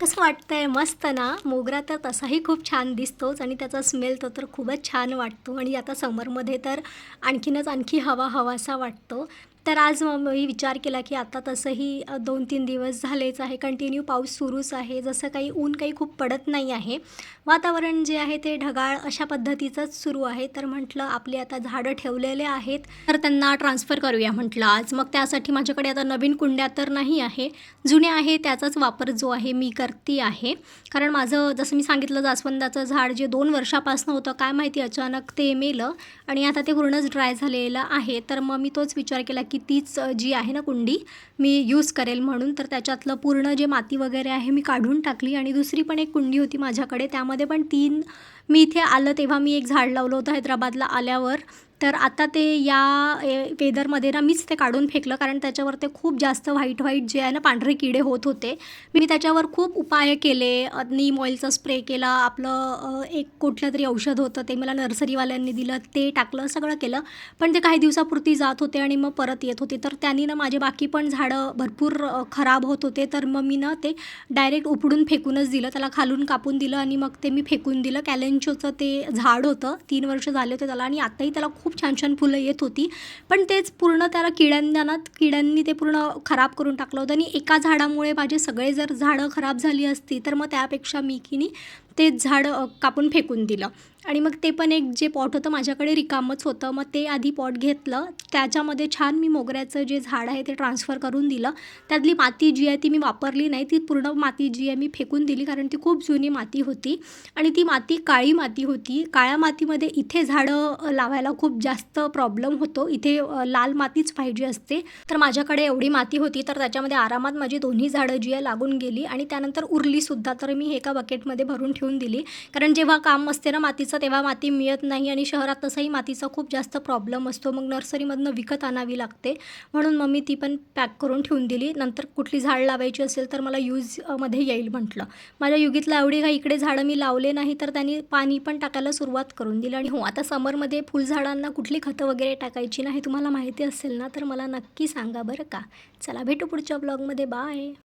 कसं वाटतंय? मस्त ना? मोगरा तर तसाही खूप छान दिसतोच आणि त्याचा स्मेल तर खूपच छान वाटतो आणि आता समरमध्ये तर आणखी हवा हवासा वाटतो. तर आज मी विचार केला, की आता तसंही 2-3 दिवस झालेच आहे, कंटिन्यू पाऊस सुरूच आहे. जसं काही ऊन काही खूप पडत नाही आहे. वातावरण जे आहे ते ढगाळ अशा पद्धतीचंच सुरू आहे. तर म्हटलं आपली आता झाडं ठेवलेले आहेत, तर त्यांना ट्रान्सफर करूया म्हटलं आज. मग त्यासाठी माझ्याकडे आता नवीन कुंड्या तर नाही आहे. जुन्या आहे त्याचाच वापर जो आहे मी करते आहे. कारण माझं जसं मी सांगितलं जास्वंदाचं झाड जे 2 वर्षापासून होतं, काय माहिती अचानक ते मेलं आणि आता ते पूर्णच ड्राय झालेलं आहे. तर मग मी तोच विचार केला, की तीच जी आहे ना कुंडी मी यूज करेल म्हणून. तर त्याच्यातलं पूर्ण जे माती वगैरे आहे मी काढून टाकली आणि दुसरी पण एक कुंडी होती माझ्याकडे. त्यामध्ये पण 3 मी इथे आलं तेव्हा मी एक झाड लावलं होतं हैदराबादला आल्यावर. तर आता ते या वेदरमध्ये ना मीच ते काढून फेकलं, कारण त्याच्यावर ते खूप जास्त व्हाईट जे आहे ना पांढरे किडे होत होते. मी त्याच्यावर खूप उपाय केले. नीम ऑइलचा स्प्रे केला. आपलं एक कुठलं तरी औषध होतं ते मला नर्सरीवाल्यांनी दिलं, ते टाकलं, सगळं केलं. पण ते काही दिवसापुरती जात होते आणि मग परत येत होते. तर त्यांनी ना माझे बाकी पण झाडं भरपूर खराब होत होते. तर मग मी ना ते डायरेक्ट उपडून फेकूनच दिलं. त्याला खालून कापून दिलं आणि मग ते मी फेकून दिलं. कॅलेंचोचं ते झाड होतं. 3 वर्ष झाले होते त्याला आणि आताही त्याला खूप छान फुलं येत होती. पण तेच पूर्ण त्याला किड्यांनी ते पूर्ण खराब करून टाकलं होतं आणि एका झाडामुळे माझे सगळे जर झाडं खराब झाली असती तर मग त्यापेक्षा मी तेच झाड कापून फेकून दिलं. आणि मग ते पण एक जे पॉट होतं माझ्याकडे रिकामंच होतं. मग ते आधी पॉट घेतलं, त्याच्यामध्ये छान मी मोगऱ्याचं जे झाड आहे ते ट्रान्सफर करून दिलं. त्यातली माती जी आहे ती मी वापरली नाही. ती पूर्ण माती जी आहे मी फेकून दिली, कारण ती खूप जुनी माती होती आणि ती माती काळी माती होती. काळ्या मातीमध्ये इथे झाडं लावायला खूप जास्त प्रॉब्लेम होतो. इथे लाल मातीच पाहिजे असते. तर माझ्याकडे एवढी माती होती, तर त्याच्यामध्ये आरामात माझी दोन्ही झाडं जी आहे लागून गेली आणि त्यानंतर उरलीसुद्धा. तर मी एका बकेटमध्ये भरून ठेवून दिली, कारण जेव्हा काम असते ना मातीचं तेव्हा माती मिळत नाही आणि शहरात तसंही मातीचा खूप जास्त प्रॉब्लेम असतो. मग नर्सरीमधनं विकत आणावी लागते. म्हणून मग मी ती पण पॅक करून ठेवून दिली. नंतर कुठली झाड लावायची असेल तर मला मध्ये येईल म्हटलं. माझ्या युगीतला एवढी काही इकडे झाडं मी लावले नाही, तर त्यांनी पाणी पण टाकायला सुरुवात करून दिली. आणि हो, आता समरमध्ये फुलझाडांना कुठली खतं वगैरे टाकायची नाही तुम्हाला माहिती असेल ना, तर मला नक्की सांगा बरं का. चला भेटू पुढच्या ब्लॉगमध्ये. बाय.